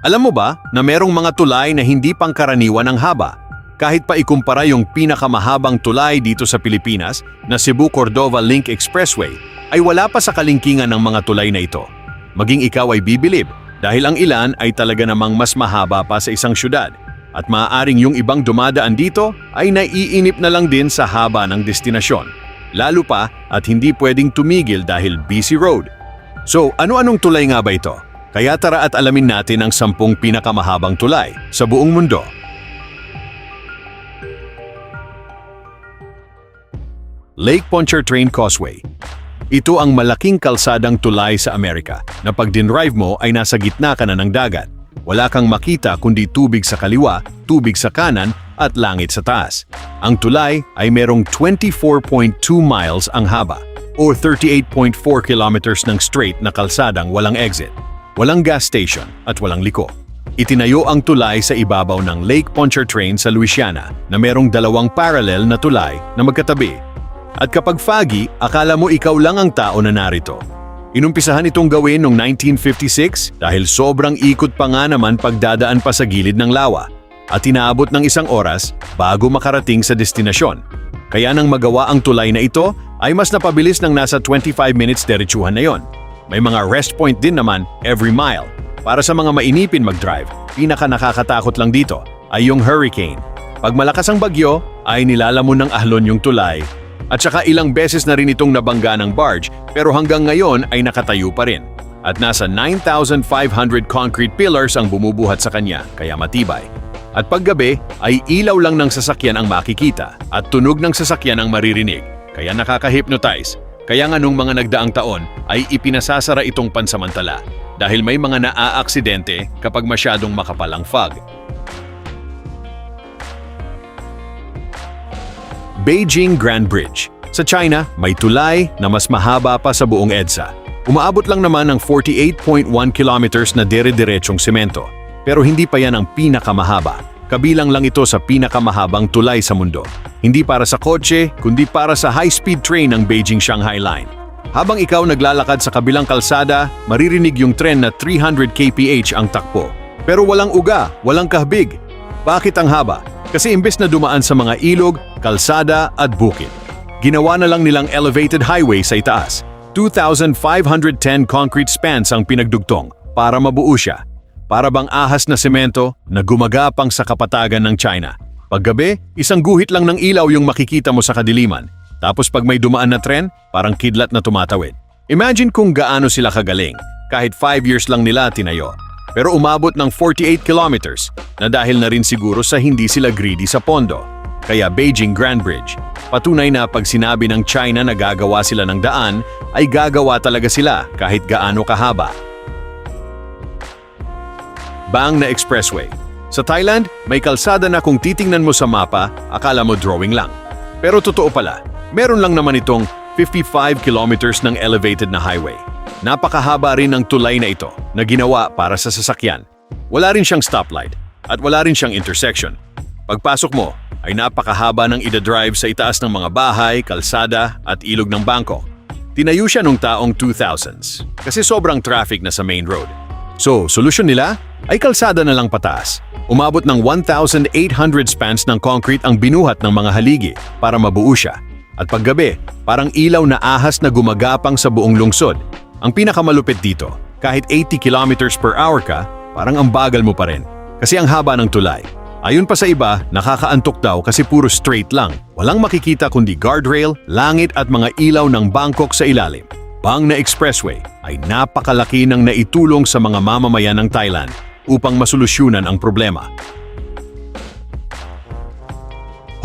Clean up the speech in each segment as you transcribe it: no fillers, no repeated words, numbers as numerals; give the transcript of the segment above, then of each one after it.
Alam mo ba na merong mga tulay na hindi pangkaraniwan ang haba? Kahit pa ikumpara yung pinakamahabang tulay dito sa Pilipinas na Cebu-Cordova Link Expressway, ay wala pa sa kalingkingan ng mga tulay na ito. Maging ikaw ay bibilib dahil ang ilan ay talaga namang mas mahaba pa sa isang syudad. At maaaring yung ibang dumadaan dito ay naiinip na lang din sa haba ng destinasyon. Lalo pa at hindi pwedeng tumigil dahil busy road. So ano-anong tulay nga ba ito? Kaya tara at alamin natin ang 10 pinakamahabang tulay sa buong mundo. Lake Pontchartrain Causeway. Ito ang malaking kalsadang tulay sa Amerika na pag dinrive mo ay nasa gitna ka na ng dagat. Wala kang makita kundi tubig sa kaliwa, tubig sa kanan at langit sa taas. Ang tulay ay merong 24.2 miles ang haba o 38.4 kilometers ng straight na kalsadang walang exit. Walang gas station at walang liko. Itinayo ang tulay sa ibabaw ng Lake Pontchartrain sa Louisiana na merong 2 parallel na tulay na magkatabi. At kapag foggy, akala mo ikaw lang ang tao na narito. Inumpisahan itong gawin noong 1956 dahil sobrang ikot pa nga naman pagdadaan pa sa gilid ng lawa at inaabot ng 1 oras bago makarating sa destinasyon. Kaya nang magawa ang tulay na ito ay mas napabilis ng nasa 25 minutes diretsuhan na yon. May mga rest point din naman every mile. Para sa mga mainipin mag-drive, pinaka nakakatakot lang dito ay yung hurricane. Pag malakas ang bagyo ay nilalamon ng ahlon yung tulay. At saka ilang beses na rin itong nabangga ng barge pero hanggang ngayon ay nakatayo pa rin. At nasa 9,500 concrete pillars ang bumubuhat sa kanya kaya matibay. At paggabi ay ilaw lang ng sasakyan ang makikita at tunog ng sasakyan ang maririnig kaya nakaka-hypnotize. Kaya nga nung mga nagdaang taon ay ipinasasara itong pansamantala dahil may mga naa-aksidente kapag masyadong makapal ang fog. Beijing Grand Bridge. Sa China, may tulay na mas mahaba pa sa buong EDSA. Umaabot lang naman ng 48.1 kilometers na dire-diretsong semento. Pero hindi pa yan ang pinakamahaba. Kabilang lang ito sa pinakamahabang tulay sa mundo. Hindi para sa kotse, kundi para sa high-speed train ng Beijing-Shanghai Line. Habang ikaw naglalakad sa kabilang kalsada, maririnig yung tren na 300 kph ang takbo. Pero walang uga, walang kahbig. Bakit ang haba? Kasi imbes na dumaan sa mga ilog, kalsada at bukid. Ginawa na lang nilang elevated highway sa itaas. 2,510 concrete spans ang pinagdugtong para mabuo siya. Para bang ahas na semento na gumagapang sa kapatagan ng China. Paggabi, isang guhit lang ng ilaw yung makikita mo sa kadiliman. Tapos pag may dumaan na tren, parang kidlat na tumatawid. Imagine kung gaano sila kagaling. Kahit 5 years lang nila tinayo. Pero umabot ng 48 kilometers na dahil na rin siguro sa hindi sila greedy sa pondo. Kaya Beijing Grand Bridge, patunay na pag sinabi ng China na gagawa sila ng daan, ay gagawa talaga sila kahit gaano kahaba. Bang na Expressway. Sa Thailand, may kalsada na kung titingnan mo sa mapa, akala mo drawing lang. Pero totoo pala, meron lang naman itong 55 kilometers ng elevated na highway. Napakahaba rin ng tulay na ito na ginawa para sa sasakyan. Wala rin siyang stoplight at wala rin siyang intersection. Pagpasok mo ay napakahaba ng ida-drive sa itaas ng mga bahay, kalsada at ilog ng Bangkok. Tinayo siya nung taong 2000s kasi sobrang traffic na sa main road. So, solusyon nila ay kalsada na lang pataas. Umabot ng 1,800 spans ng concrete ang binuhat ng mga haligi para mabuo siya. At paggabi, parang ilaw na ahas na gumagapang sa buong lungsod. Ang pinakamalupit dito, kahit 80 kilometers per hour ka, parang ang bagal mo pa rin. Kasi ang haba ng tulay. Ayon pa sa iba, nakakaantok daw kasi puro straight lang. Walang makikita kundi guardrail, langit at mga ilaw ng Bangkok sa ilalim. Bang na Expressway ay napakalaki ng naitulong sa mga mamamayan ng Thailand upang masolusyunan ang problema.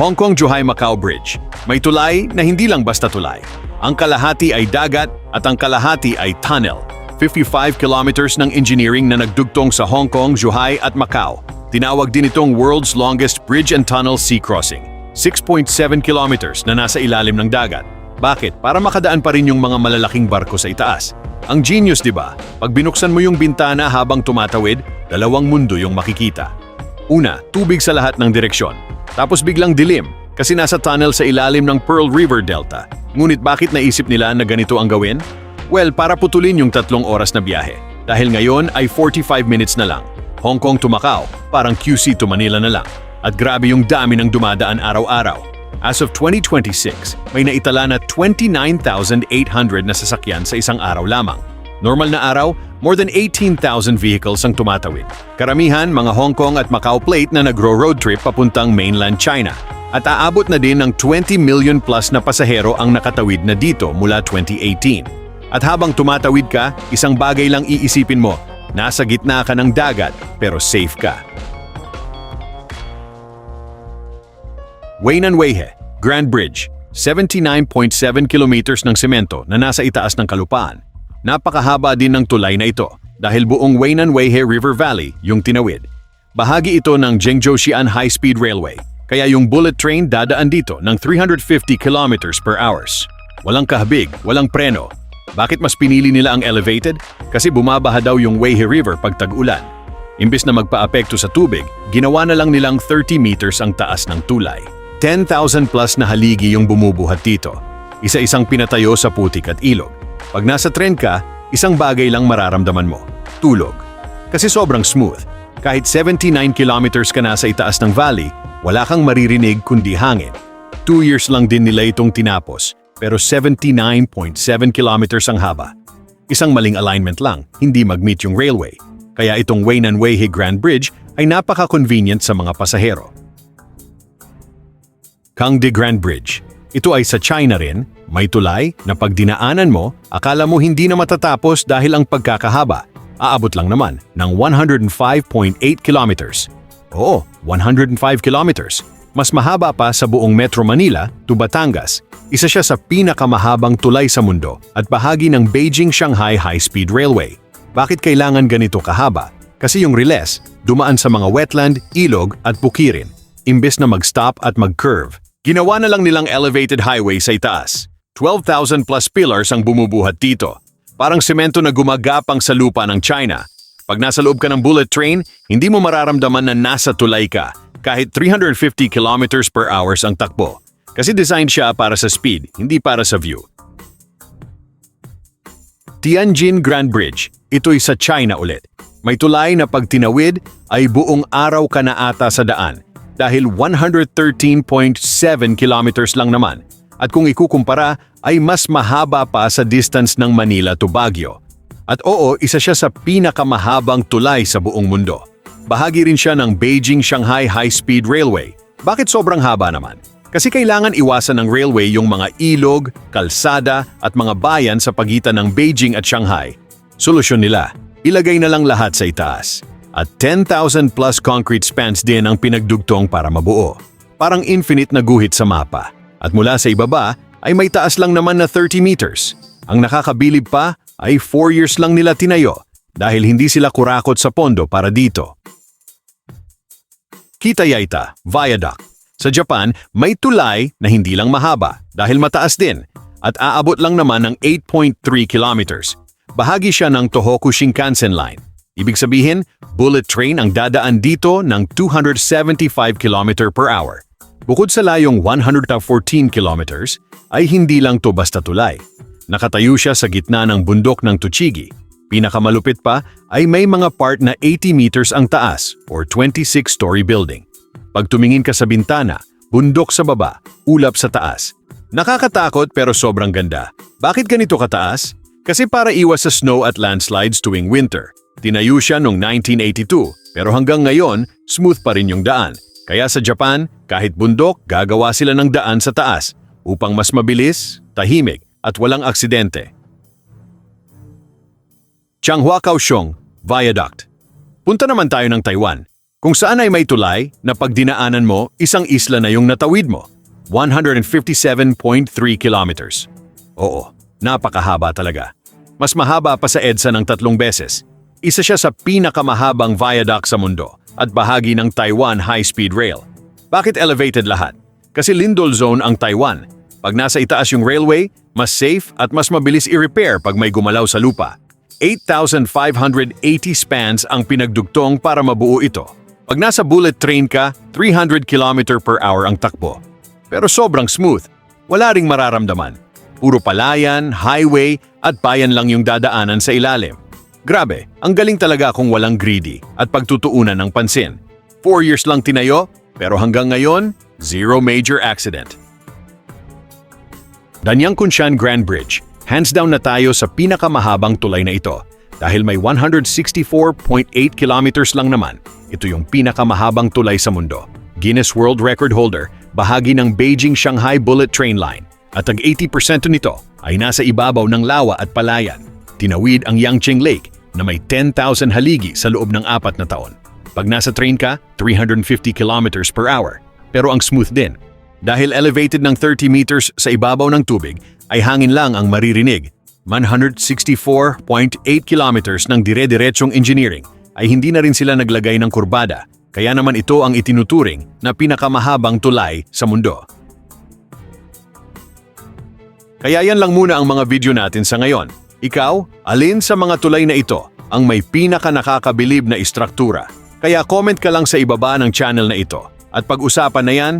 Hong Kong-Zhuhai-Macau Bridge. May tulay na hindi lang basta tulay. Ang kalahati ay dagat at ang kalahati ay tunnel. 55 kilometers ng engineering na nagdugtong sa Hong Kong, Zhuhai at Macau. Tinawag din itong World's Longest Bridge and Tunnel Sea Crossing. 6.7 kilometers na nasa ilalim ng dagat. Bakit? Para makadaan pa rin yung mga malalaking barko sa itaas. Ang genius, di ba? Pag binuksan mo yung bintana habang tumatawid, 2 mundo yung makikita. Una, tubig sa lahat ng direksyon. Tapos biglang dilim, kasi nasa tunnel sa ilalim ng Pearl River Delta. Ngunit bakit naisip nila na ganito ang gawin? Well, para putulin yung 3 oras na biyahe. Dahil ngayon ay 45 minutes na lang. Hong Kong to Macau, parang QC to Manila na lang. At grabe yung dami ng dumadaan araw-araw. As of 2026, may naitala na 29,800 na sasakyan sa isang araw lamang. Normal na araw, more than 18,000 vehicles ang tumatawid. Karamihan mga Hong Kong at Macau plate na nagro-road trip papuntang mainland China. At aabot na din ng 20 million plus na pasahero ang nakatawid na dito mula 2018. At habang tumatawid ka, isang bagay lang iisipin mo, nasa gitna ka ng dagat pero safe ka. Weinan Weihe, Grand Bridge, 79.7 kilometers ng semento na nasa itaas ng kalupaan. Napakahaba din ng tulay na ito dahil buong Weinan Weihe River Valley yung tinawid. Bahagi ito ng Zhengzhou-Xi'an High-Speed Railway, kaya yung bullet train dadaan dito ng 350 kilometers per hours. Walang kahbig, walang preno. Bakit mas pinili nila ang elevated? Kasi bumabaha daw yung Weihe River pag tag-ulan. Imbis na magpa-apekto sa tubig, ginawa na lang nilang 30 meters ang taas ng tulay. 10,000 plus na haligi yung bumubuhat dito. Isa-isang pinatayo sa putik at ilog. Pag nasa tren ka, isang bagay lang mararamdaman mo, tulog. Kasi sobrang smooth. Kahit 79 kilometers ka na sa itaas ng valley, wala kang maririnig kundi hangin. 2 years lang din nila itong tinapos, pero 79.7 kilometers ang haba. Isang maling alignment lang, hindi mag-meet yung railway. Kaya itong Weinan Weihe Grand Bridge ay napaka-convenient sa mga pasahero. Kangde Grand Bridge. Ito ay sa China rin, may tulay na pag dinaanan mo, akala mo hindi na matatapos dahil ang pagkakahaba. Aabot lang naman ng 105.8 kilometers. Oo, 105 kilometers. Mas mahaba pa sa buong Metro Manila to Batangas. Isa siya sa pinakamahabang tulay sa mundo at bahagi ng Beijing-Shanghai High-Speed Railway. Bakit kailangan ganito kahaba? Kasi yung riles, dumaan sa mga wetland, ilog at bukirin. Imbes na mag-stop at mag-curve. Ginawa na lang nilang elevated highway sa itaas. 12,000 plus pillars ang bumubuhat dito. Parang semento na gumagapang sa lupa ng China. Pag nasa loob ka ng bullet train, hindi mo mararamdaman na nasa tulay ka, kahit 350 kilometers per hour ang takbo. Kasi design siya para sa speed, hindi para sa view. Tianjin Grand Bridge, ito'y sa China ulit. May tulay na pag tinawid ay buong araw ka na ata sa daan. Dahil 113.7 kilometers lang naman. At kung ikukumpara, ay mas mahaba pa sa distance ng Manila to Baguio. At oo, isa siya sa pinakamahabang tulay sa buong mundo. Bahagi rin siya ng Beijing-Shanghai High-Speed Railway. Bakit sobrang haba naman? Kasi kailangan iwasan ng railway yung mga ilog, kalsada at mga bayan sa pagitan ng Beijing at Shanghai. Solusyon nila, ilagay na lang lahat sa itaas. At 10,000 plus concrete spans din ang pinagdugtong para mabuo. Parang infinite na guhit sa mapa. At mula sa ibaba ay may taas lang naman na 30 meters. Ang nakakabilib pa ay 4 years lang nila tinayo dahil hindi sila kurakot sa pondo para dito. Kitayaita, Viaduct. Sa Japan, may tulay na hindi lang mahaba dahil mataas din at aabot lang naman ng 8.3 kilometers. Bahagi siya ng Tohoku Shinkansen Line. Ibig sabihin, bullet train ang dadaan dito ng 275 km per hour. Bukod sa layong 114 kilometers, ay hindi lang to basta tulay. Nakatayo siya sa gitna ng bundok ng Tochigi. Pinakamalupit pa ay may mga part na 80 meters ang taas or 26-story building. Pag tumingin ka sa bintana, bundok sa baba, ulap sa taas. Nakakatakot pero sobrang ganda. Bakit ganito kataas? Kasi para iwas sa snow at landslides tuwing winter. Tinayo siya noong 1982 pero hanggang ngayon, smooth pa rin yung daan. Kaya sa Japan, kahit bundok, gagawa sila ng daan sa taas upang mas mabilis, tahimik at walang aksidente. Changhua Kaohsiung Viaduct. Punta naman tayo ng Taiwan, kung saan ay may tulay na pag dinaanan mo, isang isla na yung natawid mo. 157.3 kilometers. Oo, napakahaba talaga. Mas mahaba pa sa EDSA ng 3 beses. Isa siya sa pinakamahabang viaduct sa mundo at bahagi ng Taiwan High-Speed Rail. Bakit elevated lahat? Kasi lindol zone ang Taiwan. Pag nasa itaas yung railway, mas safe at mas mabilis i-repair pag may gumalaw sa lupa. 8,580 spans ang pinagdugtong para mabuo ito. Pag nasa bullet train ka, 300 km per hour ang takbo. Pero sobrang smooth. Wala ring mararamdaman. Puro palayan, highway at bayan lang yung dadaanan sa ilalim. Grabe, ang galing talaga kung walang greedy at pagtutuunan ng pansin. 4 years lang tinayo, pero hanggang ngayon, zero major accident. Danyang Kunshan Grand Bridge, hands down na tayo sa pinakamahabang tulay na ito. Dahil may 164.8 kilometers lang naman, ito yung pinakamahabang tulay sa mundo. Guinness World Record holder, bahagi ng Beijing-Shanghai Bullet Train Line. At tag 80% nito ay nasa ibabaw ng lawa at palayan. Tinawid ang Yangqing Lake na may 10,000 haligi sa loob ng 4 na taon. Pag nasa train ka, 350 kilometers per hour. Pero ang smooth din. Dahil elevated ng 30 meters sa ibabaw ng tubig, ay hangin lang ang maririnig. 164.8 kilometers ng dire-diretsong engineering ay hindi na rin sila naglagay ng kurbada. Kaya naman ito ang itinuturing na pinakamahabang tulay sa mundo. Kaya yan lang muna ang mga video natin sa ngayon. Ikaw, alin sa mga tulay na ito ang may pinaka-nakakabilib na istruktura? Kaya comment ka lang sa ibaba ng channel na ito. At pag-usapan na yan,